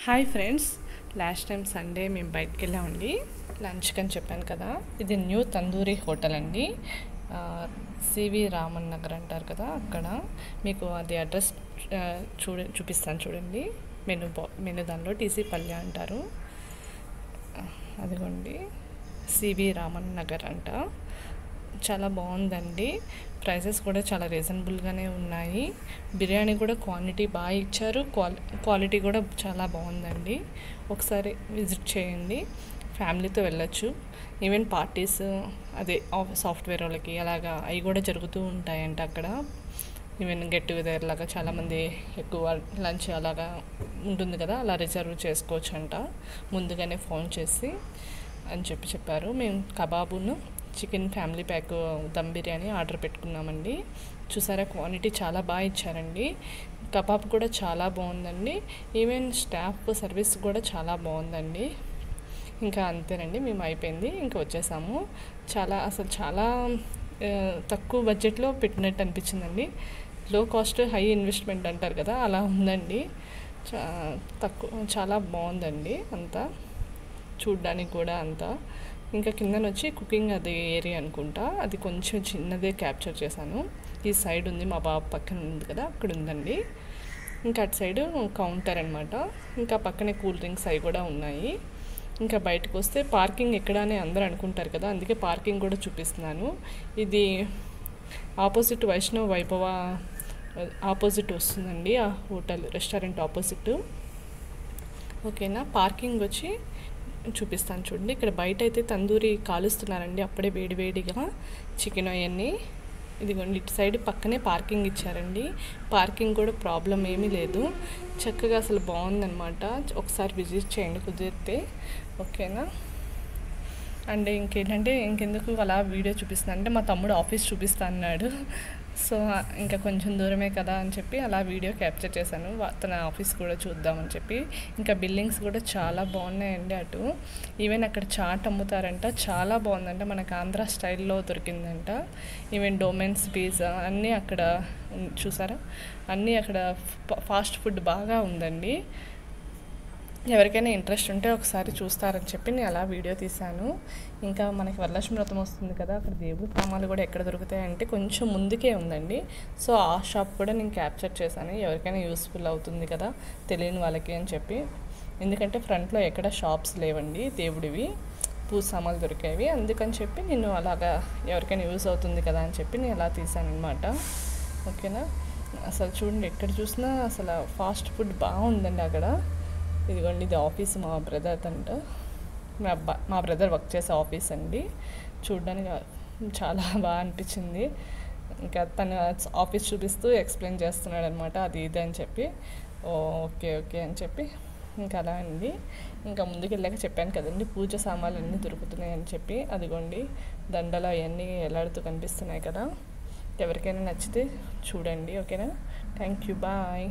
Hi friends, last time Sunday మేము బయటకు వెళ్ళామండి లంచ్కి అని చెప్పాను కదా. ఇది న్యూ తందూరి హోటల్ అండి. సివి రామన్ నగర్ అంటారు కదా, అక్కడ మీకు అది అడ్రస్ చూపిస్తాను చూడండి. మెను దానిలో టీసీ పల్లె అంటారు. అదిగోండి, సివి రామన్ నగర్ అంట. చాలా బాగుందండి. ప్రైసెస్ కూడా చాలా రీజనబుల్గానే ఉన్నాయి. బిర్యానీ కూడా క్వాంటిటీ బాగా ఇచ్చారు. క్వాలిటీ కూడా చాలా బాగుందండి. ఒకసారి విజిట్ చేయండి. ఫ్యామిలీతో వెళ్ళొచ్చు. ఈవెన్ పార్టీస్, అదే సాఫ్ట్వేర్ వాళ్ళకి అలాగా అవి కూడా జరుగుతూ ఉంటాయంట అక్కడ. ఈవెన్ గెట్ టుగెదర్ లాగా చాలామంది ఎక్కువ లంచ్ అలాగా ఉంటుంది కదా, అలా రిజర్వ్ చేసుకోవచ్చు అంట ముందుగానే ఫోన్ చేసి అని చెప్పారు. మేము కబాబును chicken family pack dum biryani order పెట్టుకున్నామండి. చూసారా, క్వాంటిటీ చాలా బాగా ఇచ్చారండి. కబాబ్ కూడా చాలా బాగుందండి. ఈవెన్ స్టాఫ్ సర్వీస్ కూడా చాలా బాగుందండి. ఇంకా అంతేనండి, మేము అయిపోయింది, ఇంకా వచ్చేసాము. చాలా తక్కువ బడ్జెట్లో పెట్టినట్టు అనిపించిందండి. లో కాస్ట్ హై ఇన్వెస్ట్మెంట్ అంటారు కదా, అలా ఉందండి. చాలా బాగుందండి అంతా చూడ్డానికి కూడా అంతా. ఇంకా కిందన వచ్చి కుకింగ్ అది ఏరియా అనుకుంటా, అది కొంచెం చిన్నదే క్యాప్చర్ చేశాను. ఈ సైడ్ ఉంది, మా బాబు పక్కన ఉంది కదా, అక్కడ ఉందండి. ఇంకా అటు సైడ్ కౌంటర్ అనమాట. ఇంకా పక్కనే కూల్ డ్రింక్స్ అవి కూడా ఉన్నాయి. ఇంకా బయటకు వస్తే పార్కింగ్ ఎక్కడ అని అందరూ అనుకుంటారు కదా, అందుకే పార్కింగ్ కూడా చూపిస్తున్నాను. ఇది ఆపోజిట్ వైష్ణవ్ వైభవ ఆపోజిట్ వస్తుందండి, ఆ హోటల్ రెస్టారెంట్ ఆపోజిట్. ఓకేనా, పార్కింగ్ వచ్చి చూపిస్తాను చూడండి. ఇక్కడ బయట అయితే తందూరి కాలుస్తున్నారండి, అప్పుడే వేడివేడిగా చికెన్ అవన్నీ. ఇదిగోండి, ఇటు సైడ్ పక్కనే పార్కింగ్ ఇచ్చారండి. పార్కింగ్ కూడా ప్రాబ్లం ఏమీ లేదు, చక్కగా అసలు బాగుందన్నమాట. ఒకసారి విజిట్ చేయండి కుదిరితే, ఓకేనా. అండ్ ఇంకెందుకు అలా వీడియో చూపిస్తున్నాను అంటే, మా తమ్ముడు ఆఫీస్ చూపిస్తా అన్నాడు. సో ఇంకా కొంచెం దూరమే కదా అని చెప్పి అలా వీడియో క్యాప్చర్ చేశాను. తన ఆఫీస్ కూడా చూద్దామని చెప్పి. ఇంకా బిల్డింగ్స్ కూడా చాలా బాగున్నాయండి అటు. ఈవెన్ అక్కడ చాట్ అమ్ముతారంట, చాలా బాగుందంట, మనకు ఆంధ్ర స్టైల్లో దొరికిందంట. ఈవెన్ డొమెన్స్ పిజ్జా అన్నీ అక్కడ చూసారా, అన్నీ అక్కడ ఫాస్ట్ ఫుడ్ బాగా ఉందండి. ఎవరికైనా ఇంట్రెస్ట్ ఉంటే ఒకసారి చూస్తారని చెప్పి నేను అలా వీడియో తీశాను. ఇంకా మనకి వరలక్ష్మి వ్రతం వస్తుంది కదా, అక్కడ దేవుడి సామాన్లు కూడా ఎక్కడ దొరుకుతాయంటే కొంచెం ముందుకే ఉందండి. సో ఆ షాప్ కూడా నేను క్యాప్చర్ చేశాను, ఎవరికైనా యూస్ఫుల్ అవుతుంది కదా తెలియని వాళ్ళకి అని చెప్పి. ఎందుకంటే ఫ్రంట్లో ఎక్కడ షాప్స్ లేవండి దేవుడివి, పూజ సామాన్లు దొరికేవి. అందుకని చెప్పి నేను అలాగా ఎవరికైనా యూస్ అవుతుంది కదా అని చెప్పి నేను అలా తీశాను అనమాట. ఓకేనా. అసలు చూడండి, ఎక్కడ చూసినా అసలు ఫాస్ట్ ఫుడ్ బాగుందండి అక్కడ. ఇదిగోండి, ఇది ఆఫీస్ మా బ్రదర్ అంట. మా బ్రదర్ వర్క్ చేసే ఆఫీస్ అండి. చూడడానికి చాలా బాగా అనిపించింది. ఇంకా తను ఆఫీస్ చూపిస్తూ ఎక్స్ప్లెయిన్ చేస్తున్నాడు అనమాట, అది ఇది అని చెప్పి. ఓకే ఓకే అని చెప్పి ఇంకా అలా అండి. ఇంకా ముందుకు వెళ్ళాక చెప్పాను కదండి, పూజ సామాన్లు అన్నీ దొరుకుతున్నాయి అని చెప్పి. అదిగోండి, దండలు అవన్నీ ఎలాడుతూ కనిపిస్తున్నాయి కదా. ఎవరికైనా నచ్చితే చూడండి, ఓకేనా. Thank you, bye.